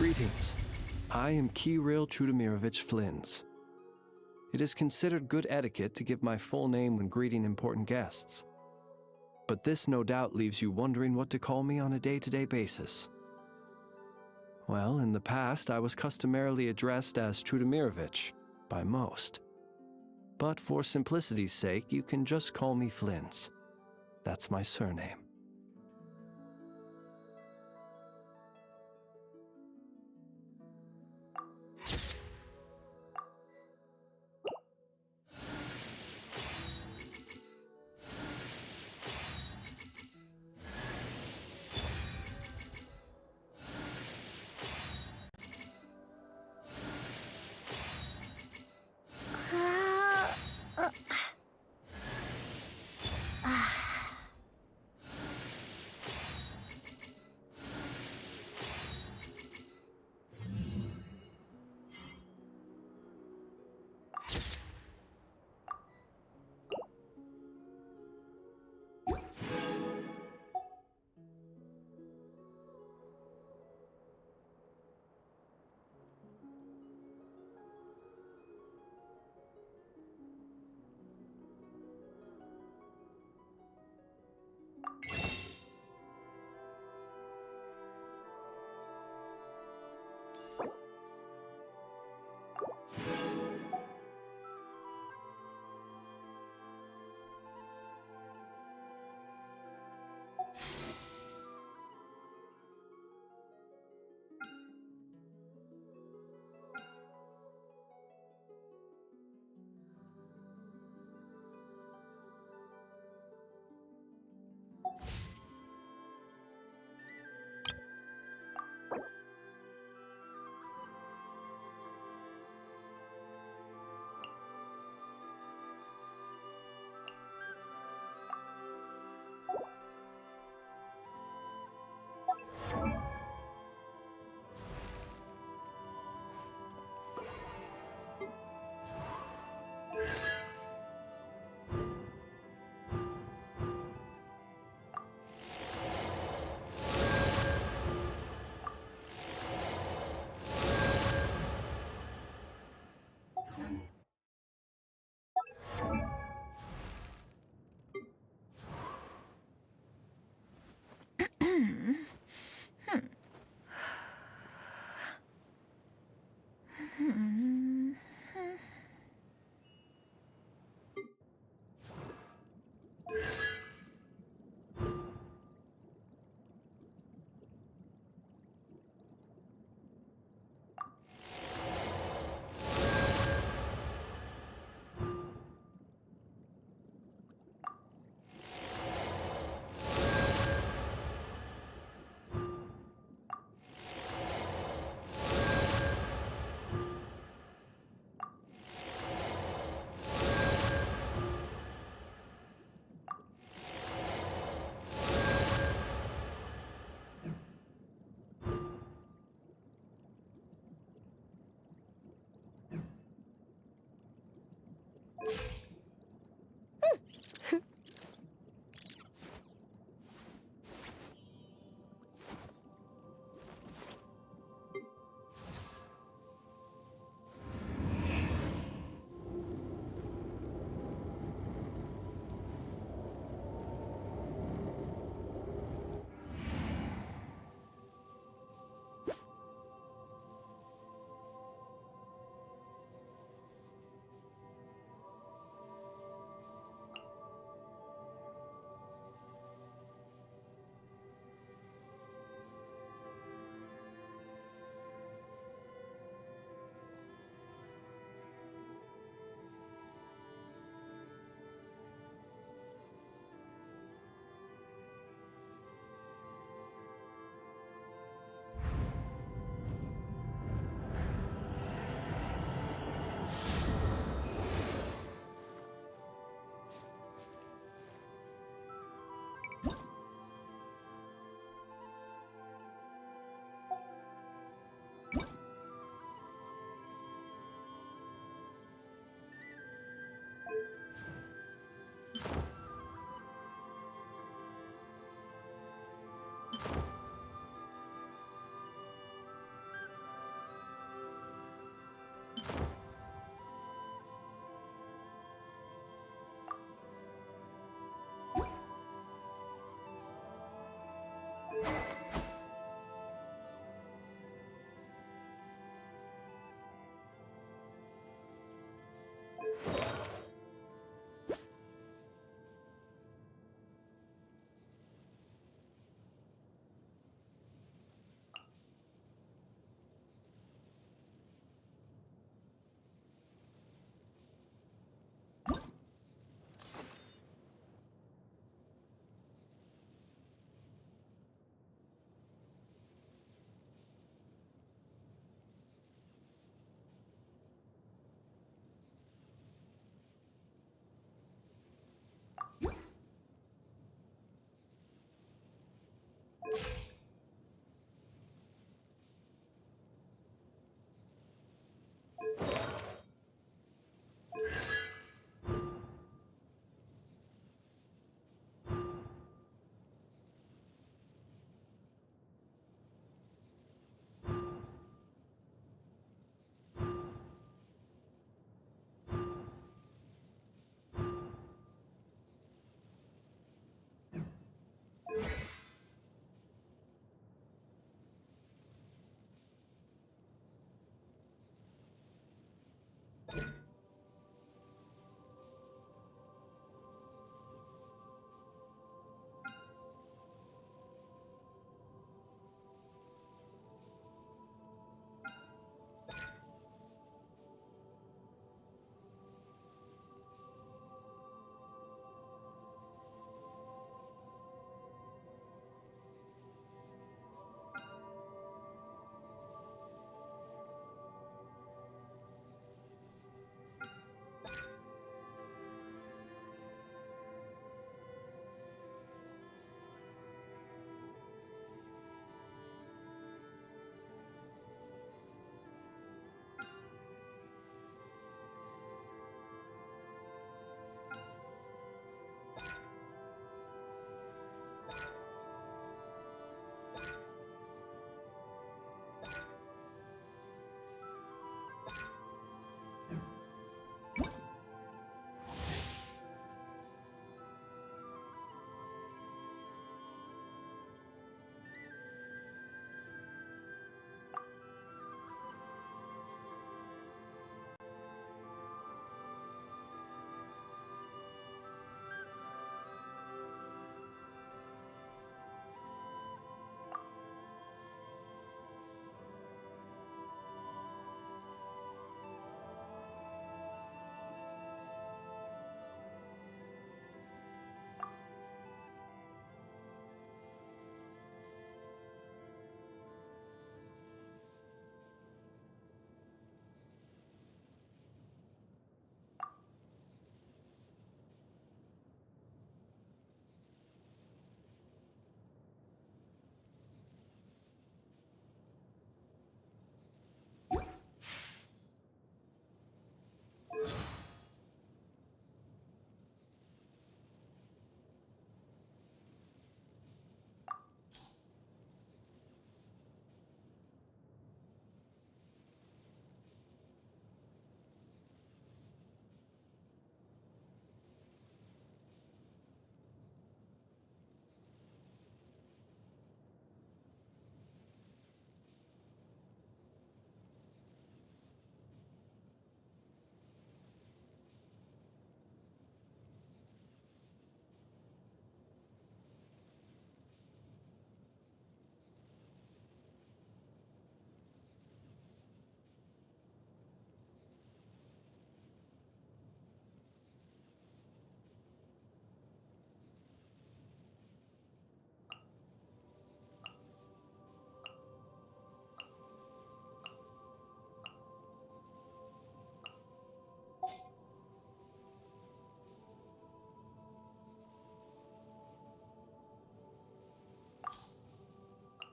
Greetings. I am Kirill Trudemirovich Flins. It is considered good etiquette to give my full name when greeting important guests. But this no doubt leaves you wondering what to call me on a day-to-day basis. Well, in the past, I was customarily addressed as Trudemirovich by most. But for simplicity's sake, you can just call me Flins. That's my surname.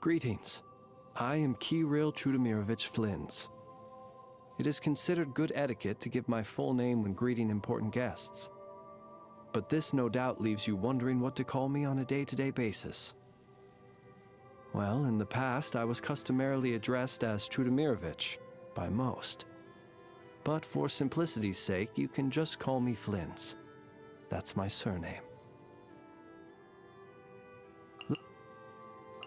Greetings. I am Kirill Chudomirovich Flins. It is considered good etiquette to give my full name when greeting important guests. But this no doubt leaves you wondering what to call me on a day-to-day basis. Well, in the past, I was customarily addressed as Chudomirovich by most. But for simplicity's sake, you can just call me Flins. That's my surname.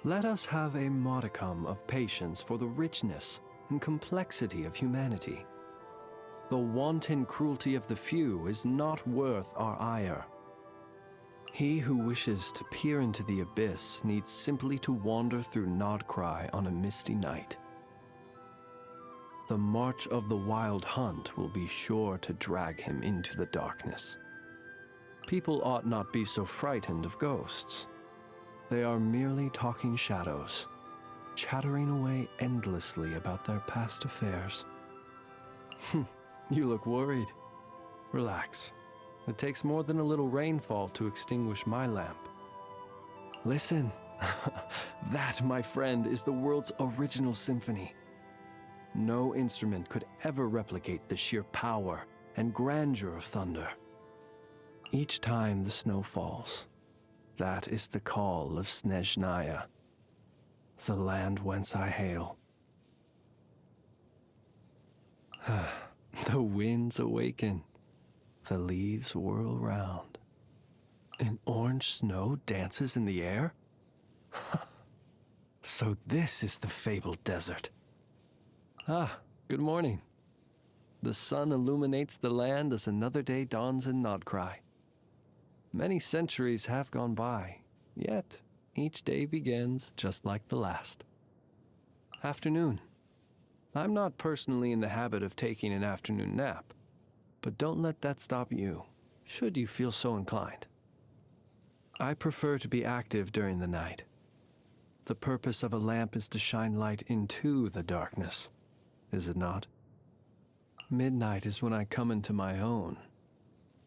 Let us have a modicum of patience for the richness and complexity of humanity. The wanton cruelty of the few is not worth our ire. He who wishes to peer into the abyss needs simply to wander through Nodcry on a misty night. The march of the wild hunt will be sure to drag him into the darkness. People ought not be so frightened of ghosts. They are merely talking shadows, chattering away endlessly about their past affairs. You look worried. Relax. It takes more than a little rainfall to extinguish my lamp. Listen. That, my friend, is the world's original symphony. No instrument could ever replicate the sheer power and grandeur of thunder. Each time the snow falls, that is the call of Snezhnaya, the land whence I hail. The winds awaken, the leaves whirl round, and orange snow dances in the air? So this is the fabled desert. Good morning. The sun illuminates the land as another day dawns in Nodcry. Many centuries have gone by, yet each day begins just like the last. Afternoon. I'm not personally in the habit of taking an afternoon nap, but don't let that stop you, should you feel so inclined. I prefer to be active during the night. The purpose of a lamp is to shine light into the darkness, is it not? Midnight is when I come into my own.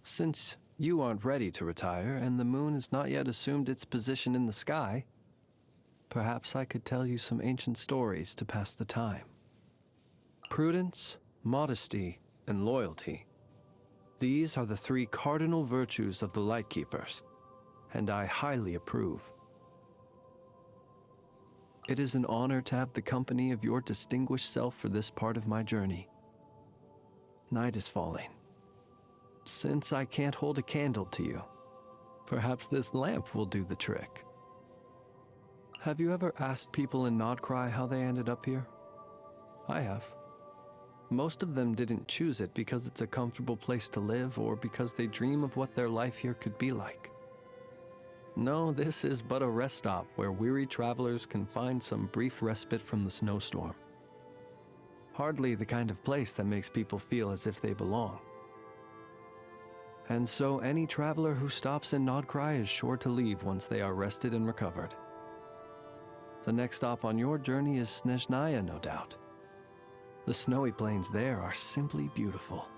Since you aren't ready to retire and the moon has not yet assumed its position in the sky, perhaps I could tell you some ancient stories to pass the time. Prudence, modesty, and loyalty. These are the three cardinal virtues of the Lightkeepers, and I highly approve. It is an honor to have the company of your distinguished self for this part of my journey. Night is falling. Since I can't hold a candle to you, perhaps this lamp will do the trick. Have you ever asked people in Nodcry how they ended up here? I have. Most of them didn't choose it because it's a comfortable place to live or because they dream of what their life here could be like. No, this is but a rest stop where weary travelers can find some brief respite from the snowstorm. Hardly the kind of place that makes people feel as if they belong. And so any traveler who stops in Nodcry is sure to leave once they are rested and recovered. The next stop on your journey is Snezhnaya, no doubt. The snowy plains there are simply beautiful.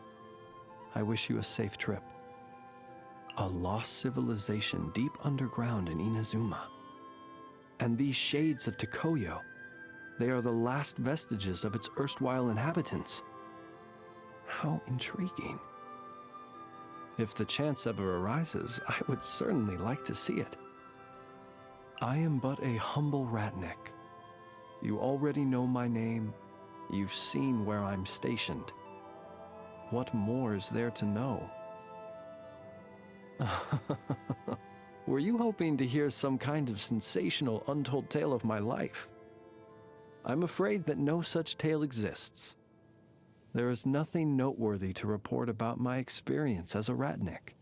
I wish you a safe trip. A lost civilization deep underground in Inazuma. And these shades of Tokoyo, they are the last vestiges of its erstwhile inhabitants. How intriguing. If the chance ever arises, I would certainly like to see it. I am but a humble ratnik. You already know my name. You've seen where I'm stationed. What more is there to know? Were you hoping to hear some kind of sensational, untold tale of my life? I'm afraid that no such tale exists. There is nothing noteworthy to report about my experience as a ratnik.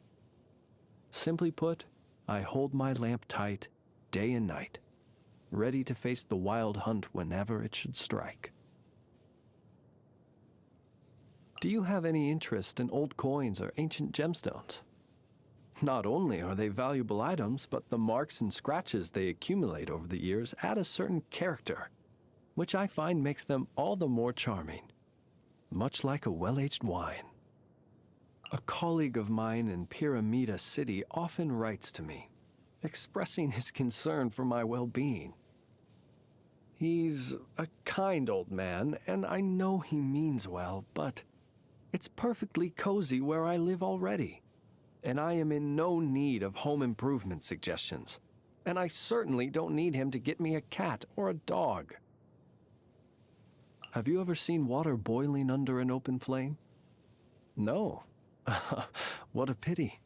Simply put, I hold my lamp tight, day and night, ready to face the wild hunt whenever it should strike. Do you have any interest in old coins or ancient gemstones? Not only are they valuable items, but the marks and scratches they accumulate over the years add a certain character, which I find makes them all the more charming, much like a well-aged wine. A colleague of mine in Pyramida City often writes to me, expressing his concern for my well-being. He's a kind old man, and I know he means well, but it's perfectly cozy where I live already, and I am in no need of home improvement suggestions, and I certainly don't need him to get me a cat or a dog. Have you ever seen water boiling under an open flame? No. What a pity.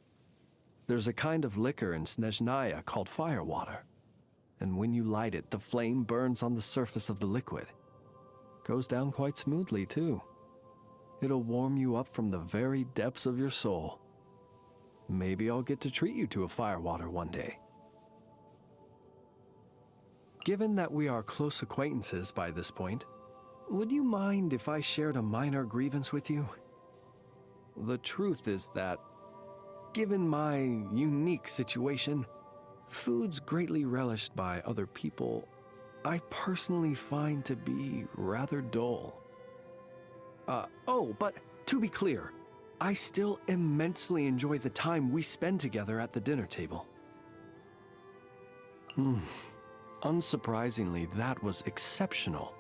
There's a kind of liquor in Snezhnaya called firewater. and when you light it, the flame burns on the surface of the liquid. Goes down quite smoothly, too. It'll warm you up from the very depths of your soul. Maybe I'll get to treat you to a firewater one day. Given that we are close acquaintances by this point, would you mind if I shared a minor grievance with you? The truth is that, given my unique situation, foods greatly relished by other people, I personally find to be rather dull. But to be clear, I still immensely enjoy the time we spend together at the dinner table. Unsurprisingly, that was exceptional.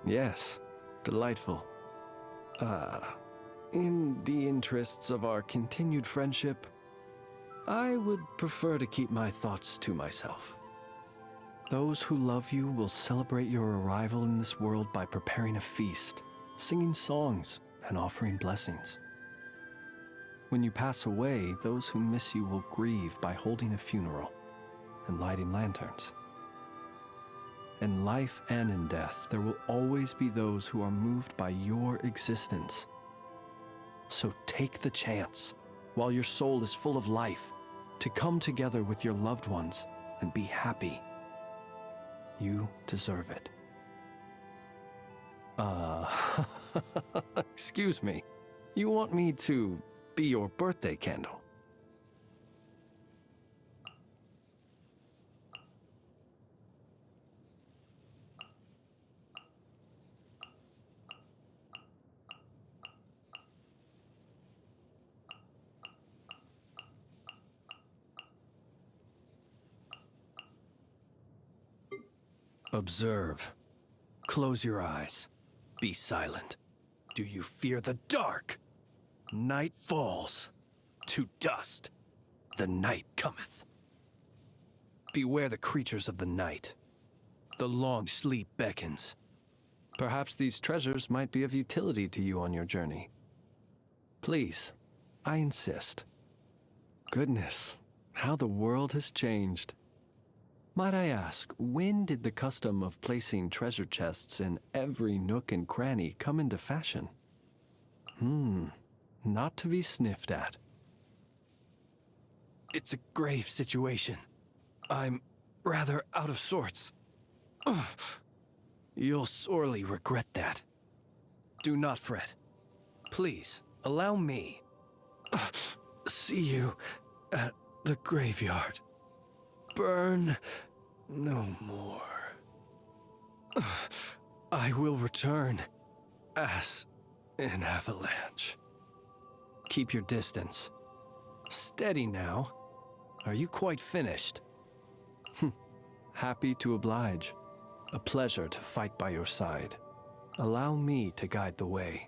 Yes, delightful. In the interests of our continued friendship, I would prefer to keep my thoughts to myself. Those who love you will celebrate your arrival in this world by preparing a feast, singing songs, and offering blessings. When you pass away, those who miss you will grieve by holding a funeral and lighting lanterns. In life and in death, there will always be those who are moved by your existence. So take the chance, while your soul is full of life, to come together with your loved ones and be happy. You deserve it. Excuse me. You want me to be your birthday candle? Observe. Close your eyes. Be silent. Do you fear the dark? Night falls. To dust. The night cometh. Beware the creatures of the night. The long sleep beckons. Perhaps these treasures might be of utility to you on your journey. Please, I insist. Goodness, how the world has changed. Might I ask, when did the custom of placing treasure chests in every nook and cranny come into fashion? Not to be sniffed at. It's a grave situation. I'm rather out of sorts. You'll sorely regret that. Do not fret. Please, allow me. See you at the graveyard. Burn no more. I will return as an avalanche. Keep your distance. Steady now. Are you quite finished? Happy to oblige. A pleasure to fight by your side. Allow me to guide the way.